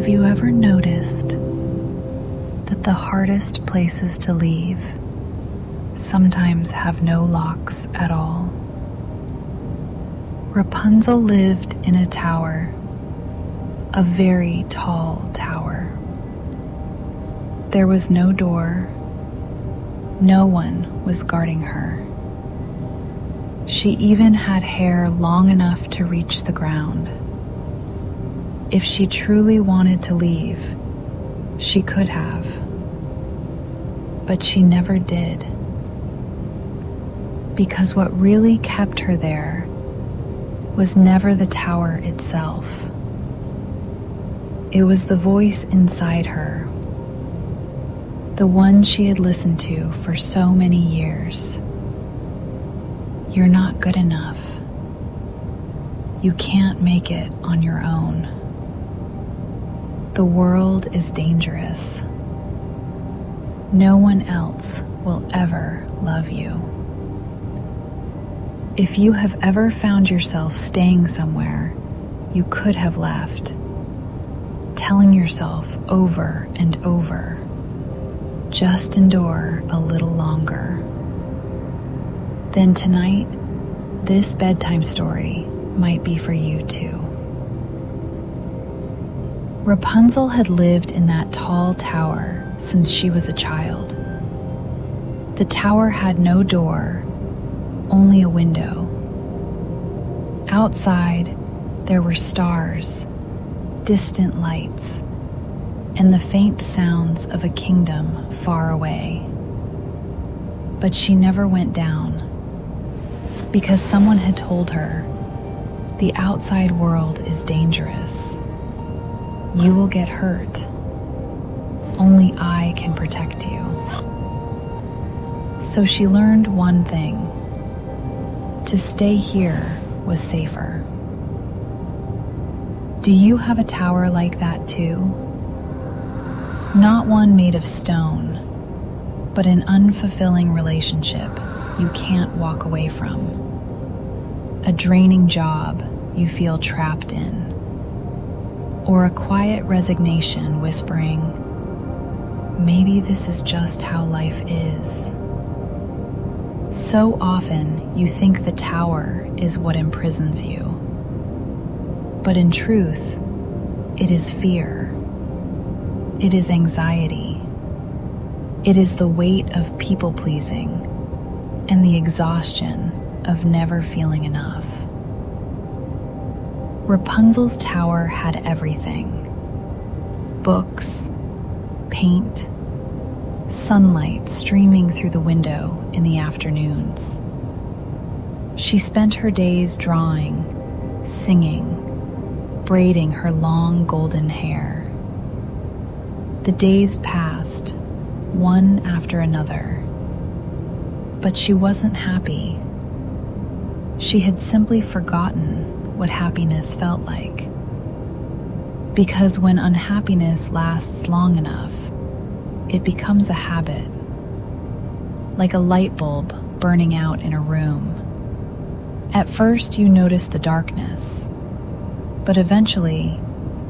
Have you ever noticed that the hardest places to leave sometimes have no locks at all? Rapunzel lived in a tower, a very tall tower. There was no door. No one was guarding her. She even had hair long enough to reach the ground. If she truly wanted to leave, she could have. But she never did. Because what really kept her there was never the tower itself. It was the voice inside her, the one she had listened to for so many years. You're not good enough. You can't make it on your own. The world is dangerous. No one else will ever love you. If you have ever found yourself staying somewhere you could have left, telling yourself over and over, just endure a little longer, then tonight, this bedtime story might be for you too. Rapunzel had lived in that tall tower since she was a child. The tower had no door, only a window. Outside, there were stars, distant lights, and the faint sounds of a kingdom far away. But she never went down, because someone had told her, the outside world is dangerous. You will get hurt. Only I can protect you. So she learned one thing: to stay here was safer. Do you have a tower like that too? Not one made of stone, but an unfulfilling relationship you can't walk away from. A draining job you feel trapped in. Or a quiet resignation whispering, maybe this is just how life is. So often you think the tower is what imprisons you. But in truth, it is fear. It is anxiety. It is the weight of people-pleasing and the exhaustion of never feeling enough. Rapunzel's tower had everything: books, paint, sunlight streaming through the window in the afternoons. She spent her days drawing, singing, braiding her long golden hair. The days passed, one after another, but she wasn't happy. She had simply forgotten what happiness felt like. Because when unhappiness lasts long enough, it becomes a habit, like a light bulb burning out in a room. At first you notice the darkness, but eventually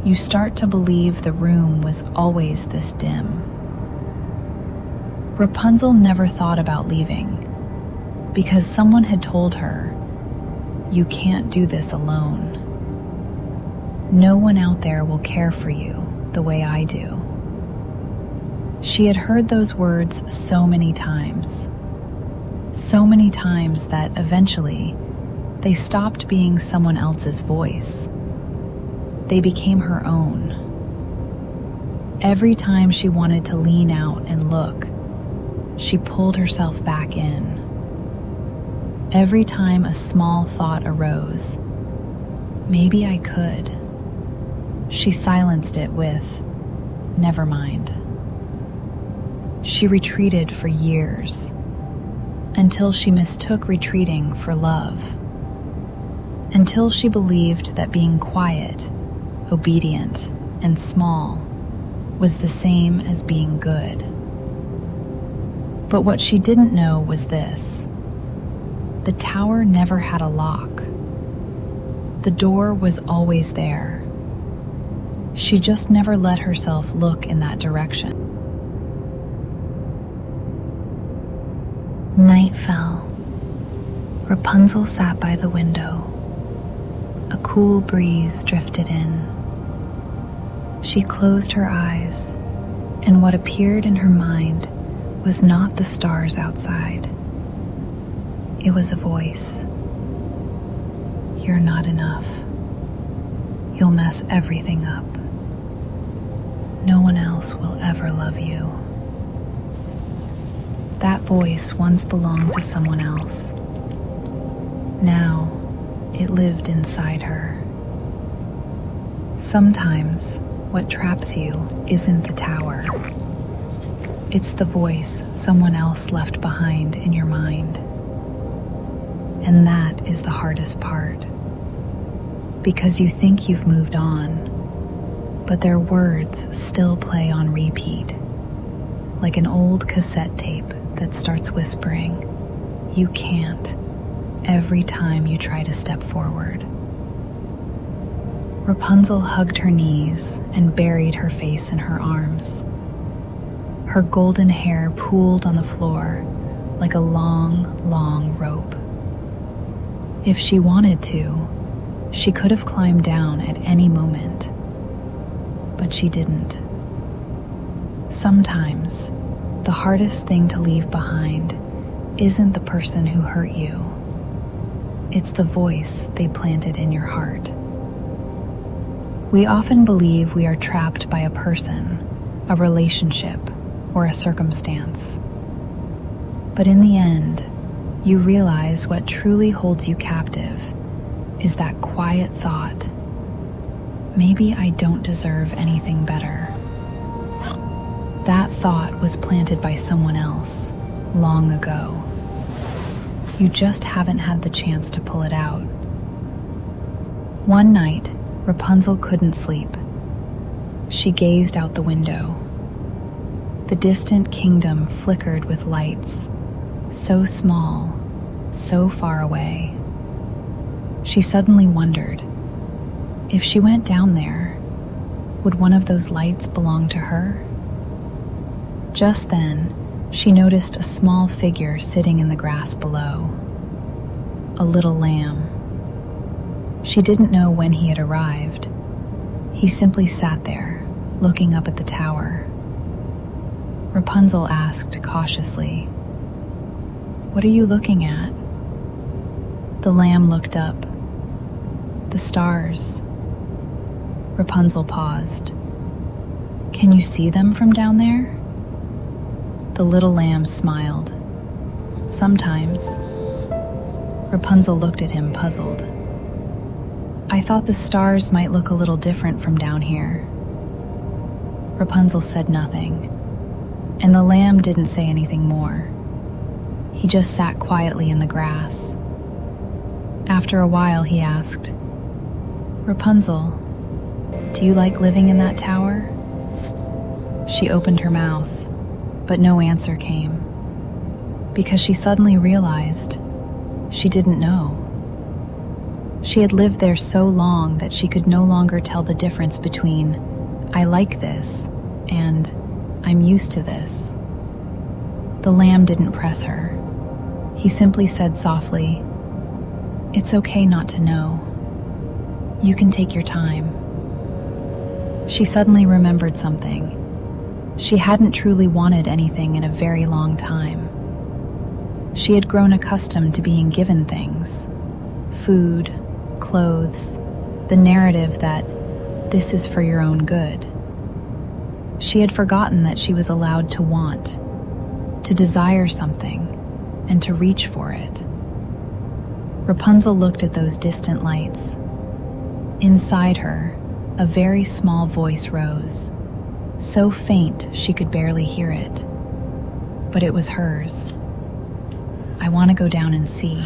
you start to believe the room was always this dim. Rapunzel never thought about leaving, because someone had told her, you can't do this alone. No one out there will care for you the way I do. She had heard those words so many times that eventually they stopped being someone else's voice. They became her own. Every time she wanted to lean out and look, she pulled herself back in. Every time a small thought arose, maybe I could, she silenced it with, never mind. She retreated for years, until she mistook retreating for love, until she believed that being quiet, obedient, and small was the same as being good. But what she didn't know was this: the tower never had a lock. The door was always there. She just never let herself look in that direction. Night fell. Rapunzel sat by the window. A cool breeze drifted in. She closed her eyes, and what appeared in her mind was not the stars outside. It was a voice. You're not enough. You'll mess everything up. No one else will ever love you. That voice once belonged to someone else. Now, it lived inside her. Sometimes, what traps you isn't the tower. It's the voice someone else left behind in your mind. And that is the hardest part. Because you think you've moved on, but their words still play on repeat, like an old cassette tape that starts whispering, "You can't," every time you try to step forward. Rapunzel hugged her knees and buried her face in her arms. Her golden hair pooled on the floor like a long, long rope. If she wanted to, she could have climbed down at any moment, but she didn't. Sometimes, the hardest thing to leave behind isn't the person who hurt you. It's the voice they planted in your heart. We often believe we are trapped by a person, a relationship, or a circumstance. But in the end, you realize what truly holds you captive is that quiet thought, maybe I don't deserve anything better. That thought was planted by someone else long ago. You just haven't had the chance to pull it out. One night, Rapunzel couldn't sleep. She gazed out the window. The distant kingdom flickered with lights, so small, so far away. She suddenly wondered, if she went down there, would one of those lights belong to her? Just then, she noticed a small figure sitting in the grass below. A little lamb. She didn't know when he had arrived. He simply sat there, looking up at the tower. Rapunzel asked cautiously, "What are you looking at?" The lamb looked up. "The stars." Rapunzel paused. "Can you see them from down there?" The little lamb smiled. "Sometimes." Rapunzel looked at him, puzzled. "I thought the stars might look a little different from down here." Rapunzel said nothing, and the lamb didn't say anything more. He just sat quietly in the grass. After a while, he asked, "Rapunzel, do you like living in that tower?" She opened her mouth, but no answer came, because she suddenly realized she didn't know. She had lived there so long that she could no longer tell the difference between "I like this" and "I'm used to this." The lamb didn't press her. He simply said softly, "It's okay not to know. You can take your time." She suddenly remembered something. She hadn't truly wanted anything in a very long time. She had grown accustomed to being given things: food, clothes, the narrative that this is for your own good. She had forgotten that she was allowed to want, to desire something, and to reach for it. Rapunzel looked at those distant lights. Inside her, a very small voice rose, so faint she could barely hear it. But it was hers. "I want to go down and see."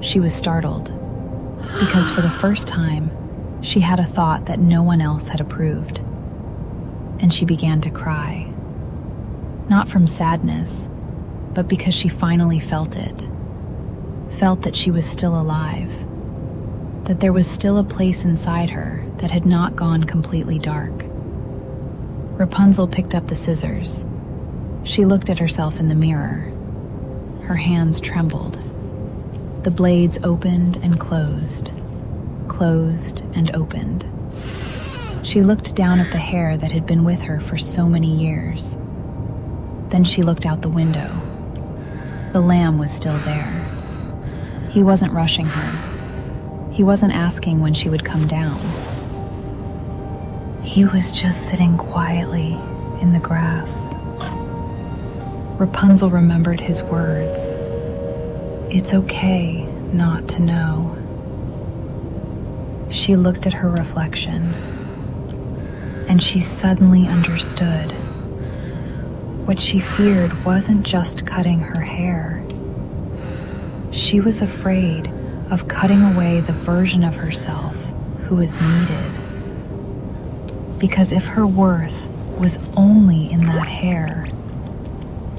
She was startled, because for the first time, she had a thought that no one else had approved. And she began to cry. Not from sadness, but because she finally felt it. Felt that she was still alive. that there was still a place inside her that had not gone completely dark. Rapunzel picked up the scissors. She looked at herself in the mirror. Her hands trembled. The blades opened and closed and opened. She looked down at the hair that had been with her for so many years. Then she looked out the window. The lamb was still there. He wasn't rushing her. He wasn't asking when she would come down. He was just sitting quietly in the grass. Rapunzel remembered his words. It's okay not to know. She looked at her reflection, and she suddenly understood. What she feared wasn't just cutting her hair. She was afraid of cutting away the version of herself who was needed. Because if her worth was only in that hair,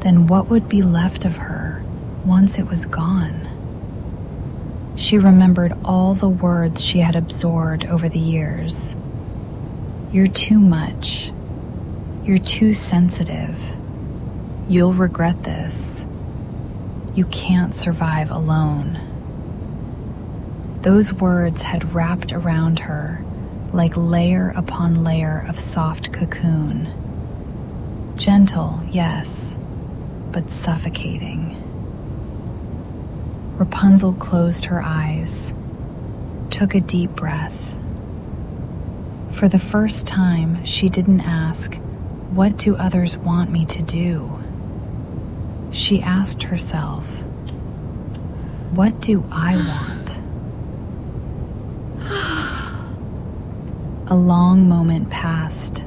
then what would be left of her once it was gone? She remembered all the words she had absorbed over the years. You're too much. You're too sensitive. You'll regret this. You can't survive alone. Those words had wrapped around her like layer upon layer of soft cocoon. Gentle, yes, but suffocating. Rapunzel closed her eyes, took a deep breath. For the first time, she didn't ask, "What do others want me to do?" She asked herself, "What do I want?" A long moment passed,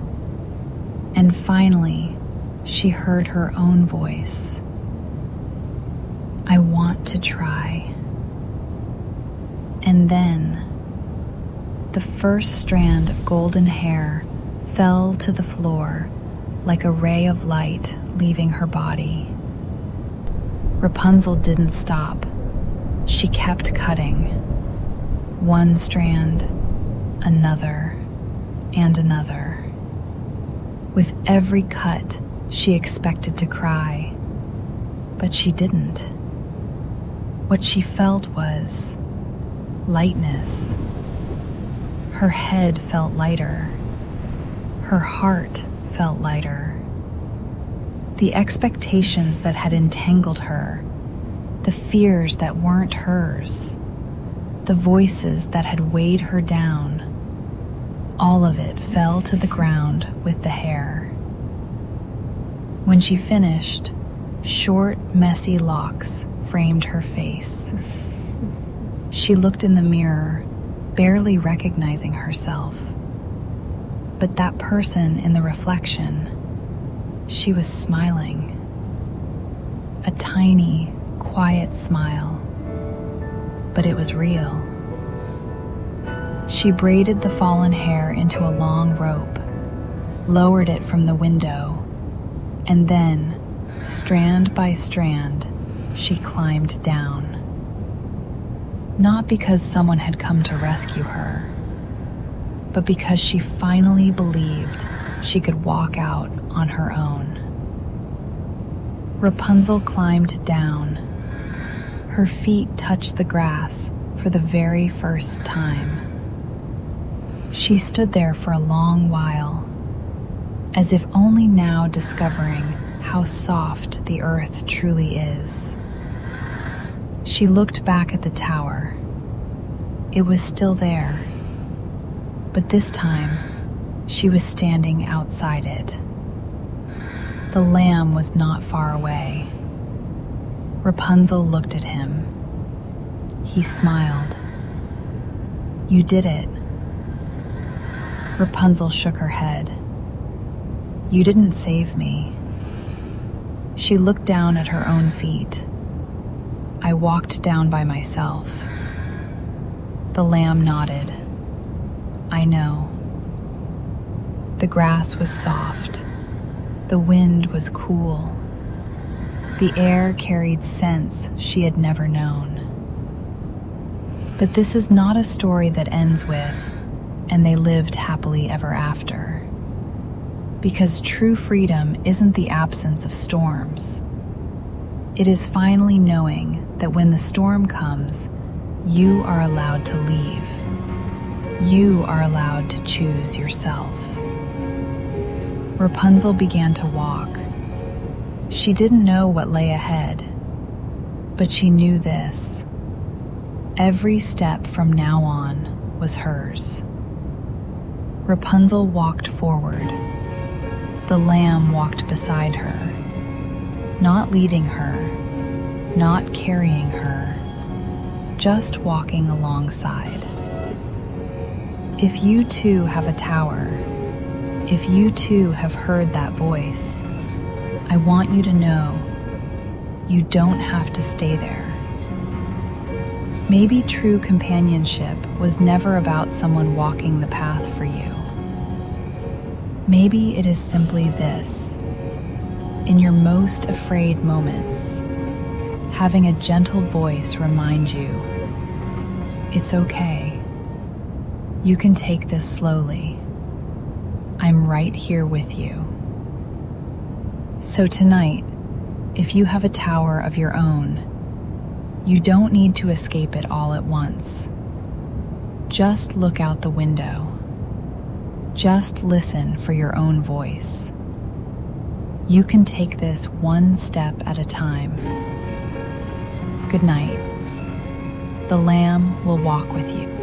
and finally, she heard her own voice. "I want to try." And then, the first strand of golden hair fell to the floor like a ray of light leaving her body. Rapunzel didn't stop. She kept cutting. One strand, another, and another. With every cut, she expected to cry, but she didn't. What she felt was lightness. Her head felt lighter. Her heart felt lighter. The expectations that had entangled her, the fears that weren't hers, the voices that had weighed her down, all of it fell to the ground with the hair. When she finished, short, messy locks framed her face. She looked in the mirror, barely recognizing herself. But that person in the reflection, she was smiling. A tiny, quiet smile. But it was real. She braided the fallen hair into a long rope, lowered it from the window, and then, strand by strand, she climbed down. Not because someone had come to rescue her, but because she finally believed she could walk out on her own. Rapunzel climbed down. Her feet touched the grass for the very first time. She stood there for a long while, as if only now discovering how soft the earth truly is. She looked back at the tower. It was still there, but this time she was standing outside it. The lamb was not far away. Rapunzel looked at him. He smiled. "You did it." Rapunzel shook her head. "You didn't save me." She looked down at her own feet. "I walked down by myself." The lamb nodded. "I know." The grass was soft. The wind was cool. The air carried scents she had never known. But this is not a story that ends with, and they lived happily ever after. Because true freedom isn't the absence of storms. It is finally knowing that when the storm comes, you are allowed to leave. You are allowed to choose yourself. Rapunzel began to walk. She didn't know what lay ahead, but she knew this. Every step from now on was hers. Rapunzel walked forward. The lamb walked beside her, not leading her, not carrying her, just walking alongside. If you too have a tower, if you too have heard that voice, I want you to know you don't have to stay there. Maybe true companionship was never about someone walking the path for you. Maybe it is simply this: in your most afraid moments, having a gentle voice remind you, it's okay. You can take this slowly. I'm right here with you. So tonight, if you have a tower of your own, you don't need to escape it all at once. Just look out the window. Just listen for your own voice. You can take this one step at a time. Good night. The Lamb will walk with you.